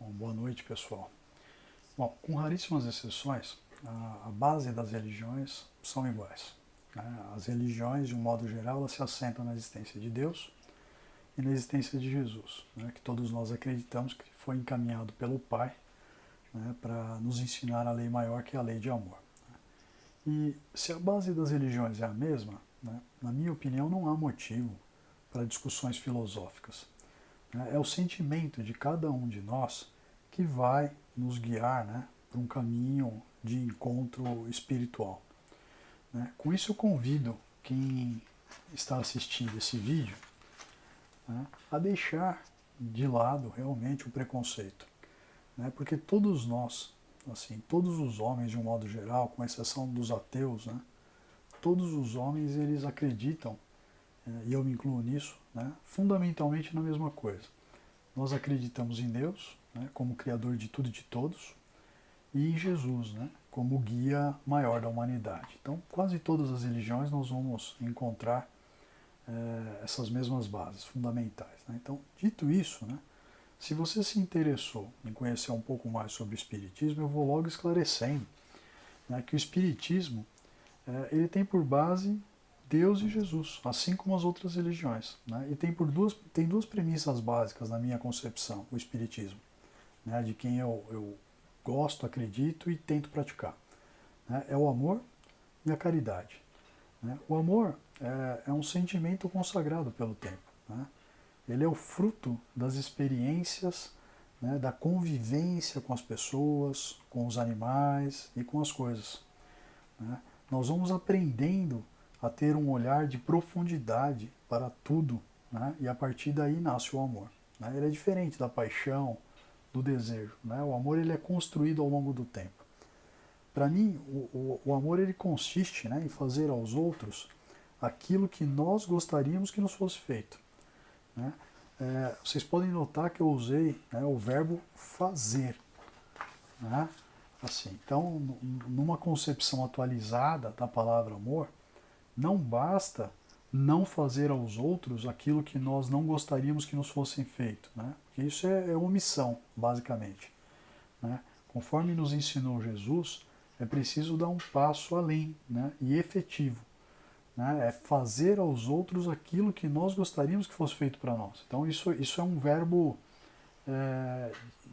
Bom, boa noite, pessoal. Bom, com raríssimas exceções, a base das religiões são iguais, né? As religiões, de um modo geral, elas se assentam na existência de Deus e na existência de Jesus, né? Que todos nós acreditamos que foi encaminhado pelo Pai, né? Para nos ensinar a lei maior, que é a lei de amor. E se a base das religiões é a mesma, né? Na minha opinião, não há motivo para discussões filosóficas. É o sentimento de cada um de nós que vai nos guiar, né, para um caminho de encontro espiritual, né? Com isso eu convido quem está assistindo esse vídeo, né, a deixar de lado realmente o preconceito, né? Porque todos nós, assim, todos os homens de um modo geral, com exceção dos ateus, né, todos os homens eles acreditam, e eu me incluo nisso, né, fundamentalmente na mesma coisa. Nós acreditamos em Deus, né, como Criador de tudo e de todos, e em Jesus, né, como guia maior da humanidade. Então, quase todas as religiões nós vamos encontrar essas mesmas bases fundamentais, né? Então, dito isso, né, se você se interessou em conhecer um pouco mais sobre o Espiritismo, eu vou logo esclarecendo, né, que o Espiritismo ele tem por base Deus e Jesus, assim como as outras religiões, né? E tem duas premissas básicas na minha concepção, o Espiritismo, né, de quem eu gosto, acredito e tento praticar, né? É o amor e a caridade, né? O amor é um sentimento consagrado pelo tempo, né? Ele é o fruto das experiências, né, da convivência com as pessoas, com os animais e com as coisas, né? Nós vamos aprendendo a ter um olhar de profundidade para tudo, né? E a partir daí nasce o amor, né? Ele é diferente da paixão, do desejo, né? O amor ele é construído ao longo do tempo. Para mim, o amor ele consiste, né, em fazer aos outros aquilo que nós gostaríamos que nos fosse feito, né? Vocês podem notar que eu usei, né, o verbo fazer, né? Assim, então, numa concepção atualizada da palavra amor, não basta não fazer aos outros aquilo que nós não gostaríamos que nos fossem feito, né? Porque isso é omissão, basicamente, né? Conforme nos ensinou Jesus, é preciso dar um passo além, né, e efetivo, né? É fazer aos outros aquilo que nós gostaríamos que fosse feito para nós. Então isso é um verbo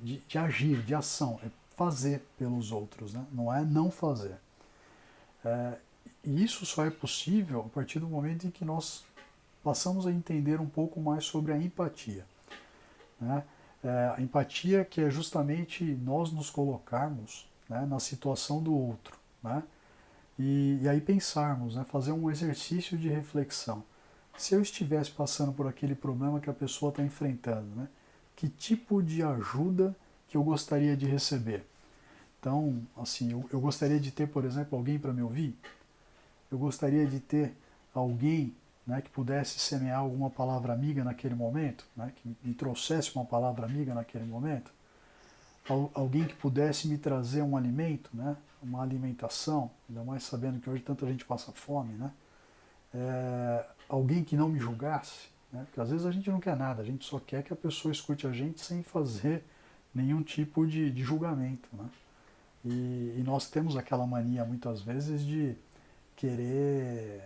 de agir, de ação, é fazer pelos outros, né? Não é não fazer. E isso só é possível a partir do momento em que nós passamos a entender um pouco mais sobre a empatia, né? A empatia que é justamente nós nos colocarmos, né, na situação do outro, né? E aí pensarmos, né, fazer um exercício de reflexão. Se eu estivesse passando por aquele problema que a pessoa está enfrentando, né, que tipo de ajuda que eu gostaria de receber? Então, assim, eu gostaria de ter, por exemplo, alguém para me ouvir. Eu gostaria de ter alguém, né, que pudesse semear alguma palavra amiga naquele momento, né, que me trouxesse uma palavra amiga naquele momento. Alguém que pudesse me trazer um alimento, né, uma alimentação, ainda mais sabendo que hoje tanta gente passa fome, né? Alguém que não me julgasse, né? Porque às vezes a gente não quer nada, a gente só quer que a pessoa escute a gente sem fazer nenhum tipo de julgamento, né? E nós temos aquela mania muitas vezes de querer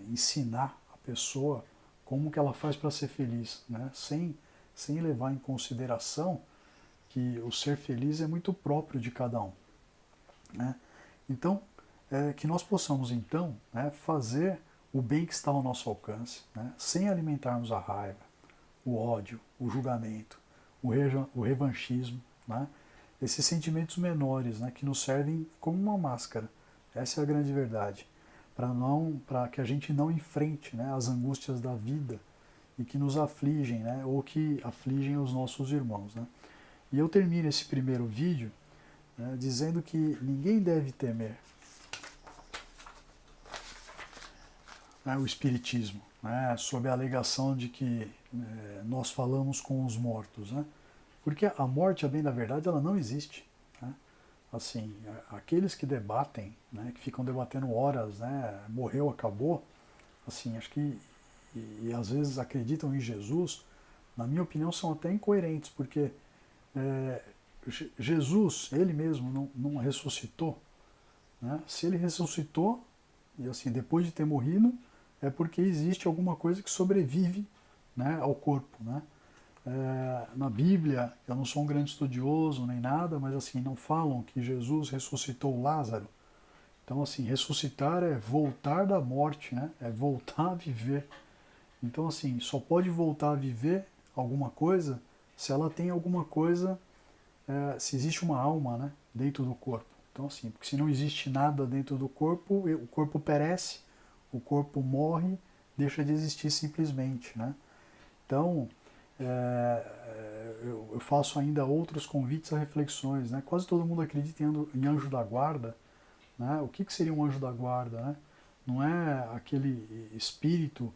ensinar a pessoa como que ela faz para ser feliz, né? Sem levar em consideração que o ser feliz é muito próprio de cada um, né? Então, que nós possamos então, né, fazer o bem que está ao nosso alcance, né, sem alimentarmos a raiva, o ódio, o julgamento, o revanchismo, né, esses sentimentos menores, né, que nos servem como uma máscara. Essa é a grande verdade, para que a gente não enfrente, né, as angústias da vida e que nos afligem, né, ou que afligem os nossos irmãos, né. E eu termino esse primeiro vídeo, né, dizendo que ninguém deve temer, né, o espiritismo, né, sob a alegação de que nós falamos com os mortos, né, porque a morte, a bem da verdade, ela não existe, né. Assim, aqueles que debatem, né, que ficam debatendo horas, né, morreu, acabou, assim, acho que e às vezes acreditam em Jesus, na minha opinião, são até incoerentes, porque Jesus, ele mesmo não ressuscitou, né? Se ele ressuscitou, e assim, depois de ter morrido, é porque existe alguma coisa que sobrevive, né, ao corpo, né? Na Bíblia, eu não sou um grande estudioso nem nada, mas assim, não falam que Jesus ressuscitou Lázaro. Então, assim, ressuscitar é voltar da morte, né? É voltar a viver. Então, assim, só pode voltar a viver alguma coisa se ela tem alguma coisa, se existe uma alma, né, dentro do corpo. Então, assim, porque se não existe nada dentro do corpo, o corpo perece, o corpo morre, deixa de existir simplesmente, né? Então, eu faço ainda outros convites a reflexões, né? Quase todo mundo acredita em anjo da guarda, né? O que seria um anjo da guarda, né? Não é aquele espírito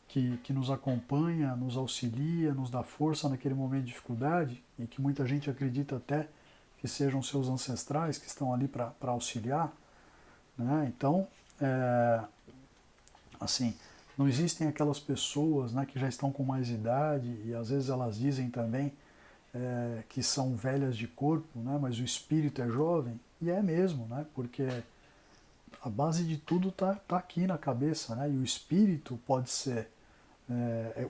que nos acompanha, nos auxilia, nos dá força naquele momento de dificuldade, e que muita gente acredita até que sejam seus ancestrais que estão ali para auxiliar, né? Então, assim, não existem aquelas pessoas, né, que já estão com mais idade, e às vezes elas dizem também que são velhas de corpo, né, mas o espírito é jovem, e é mesmo, né, porque a base de tudo tá aqui na cabeça, né, e o espírito pode ser,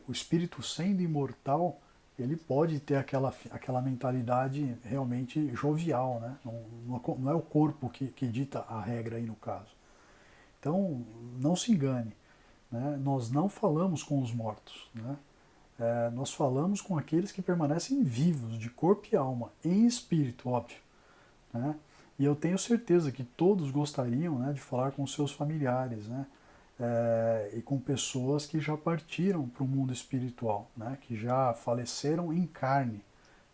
o espírito sendo imortal, ele pode ter aquela mentalidade realmente jovial, né, não é o corpo que dita a regra aí no caso. Então, não se engane, né? Nós não falamos com os mortos, né? Nós falamos com aqueles que permanecem vivos, de corpo e alma, em espírito, óbvio, né? E eu tenho certeza que todos gostariam, né, de falar com seus familiares, né? E com pessoas que já partiram para o mundo espiritual, né? Que já faleceram em carne.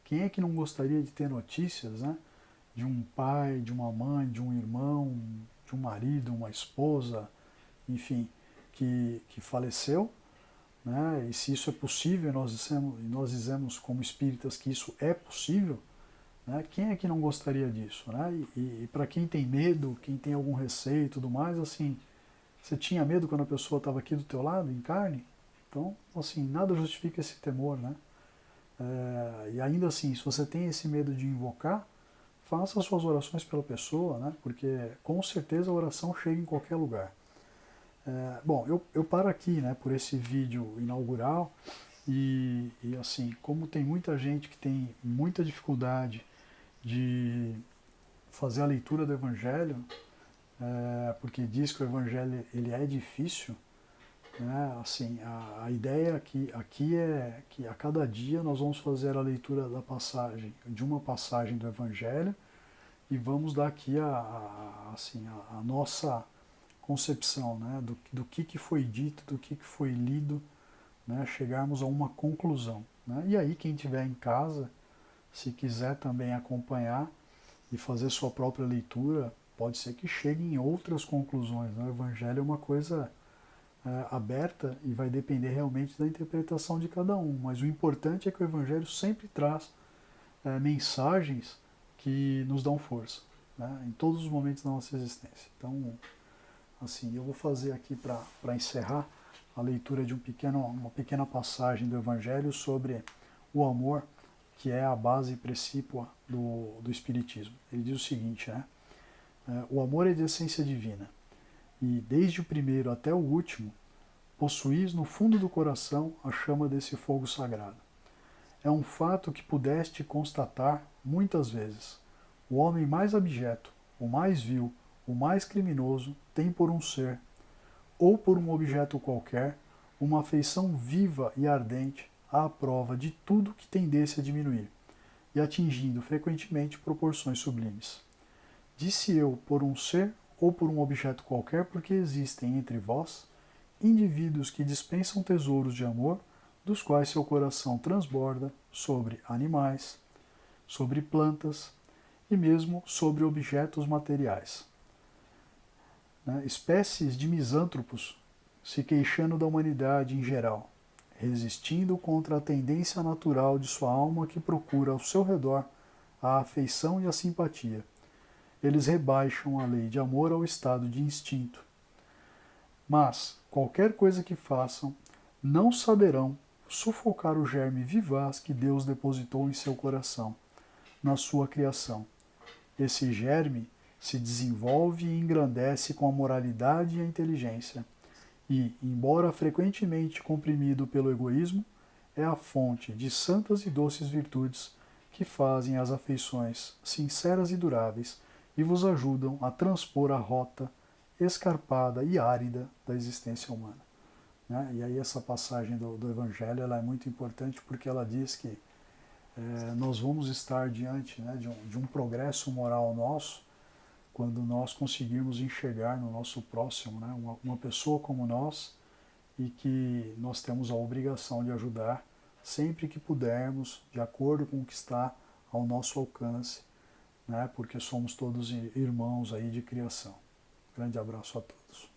Quem é que não gostaria de ter notícias, né, de um pai, de uma mãe, de um irmão, de um marido, uma esposa, enfim, que faleceu, né? E se isso é possível, nós dizemos como espíritas que isso é possível, né? Quem é que não gostaria disso, né? E para quem tem medo, quem tem algum receio e tudo mais, assim, você tinha medo quando a pessoa estava aqui do teu lado, em carne? Então, assim, nada justifica esse temor, né? E ainda assim, se você tem esse medo de invocar, faça as suas orações pela pessoa, né? Porque com certeza a oração chega em qualquer lugar. Bom, eu paro aqui, né, por esse vídeo inaugural, e assim, como tem muita gente que tem muita dificuldade de fazer a leitura do Evangelho, porque diz que o Evangelho ele é difícil, né, assim, a ideia aqui é que a cada dia nós vamos fazer a leitura de uma passagem do Evangelho, e vamos dar aqui assim, a nossa concepção, né, do que foi dito, do que foi lido, né, chegarmos a uma conclusão, né? E aí quem estiver em casa, se quiser também acompanhar e fazer sua própria leitura, pode ser que chegue em outras conclusões, né? O Evangelho é uma coisa aberta e vai depender realmente da interpretação de cada um, mas o importante é que o Evangelho sempre traz mensagens que nos dão força, né, em todos os momentos da nossa existência. Então, assim, eu vou fazer aqui para encerrar a leitura de uma pequena passagem do Evangelho sobre o amor, que é a base precípua do Espiritismo. Ele diz o seguinte, né? O amor é de essência divina, e desde o primeiro até o último, possuís no fundo do coração a chama desse fogo sagrado. É um fato que pudeste constatar muitas vezes. O homem mais abjeto, o mais vil, o mais criminoso tem por um ser, ou por um objeto qualquer, uma afeição viva e ardente à prova de tudo que tendesse a diminuir, e atingindo frequentemente proporções sublimes. Disse eu por um ser ou por um objeto qualquer, porque existem entre vós indivíduos que dispensam tesouros de amor, dos quais seu coração transborda sobre animais, sobre plantas e mesmo sobre objetos materiais. Espécies de misântropos se queixando da humanidade em geral, resistindo contra a tendência natural de sua alma que procura ao seu redor a afeição e a simpatia. Eles rebaixam a lei de amor ao estado de instinto. Mas, qualquer coisa que façam, não saberão sufocar o germe vivaz que Deus depositou em seu coração, na sua criação. Esse germe se desenvolve e engrandece com a moralidade e a inteligência e, embora frequentemente comprimido pelo egoísmo, é a fonte de santas e doces virtudes que fazem as afeições sinceras e duráveis e vos ajudam a transpor a rota escarpada e árida da existência humana. Né? E aí essa passagem do Evangelho ela é muito importante porque ela diz que nós vamos estar diante, né, de um progresso moral nosso quando nós conseguirmos enxergar no nosso próximo, né, uma pessoa como nós e que nós temos a obrigação de ajudar sempre que pudermos, de acordo com o que está ao nosso alcance, né, porque somos todos irmãos aí de criação. Grande abraço a todos.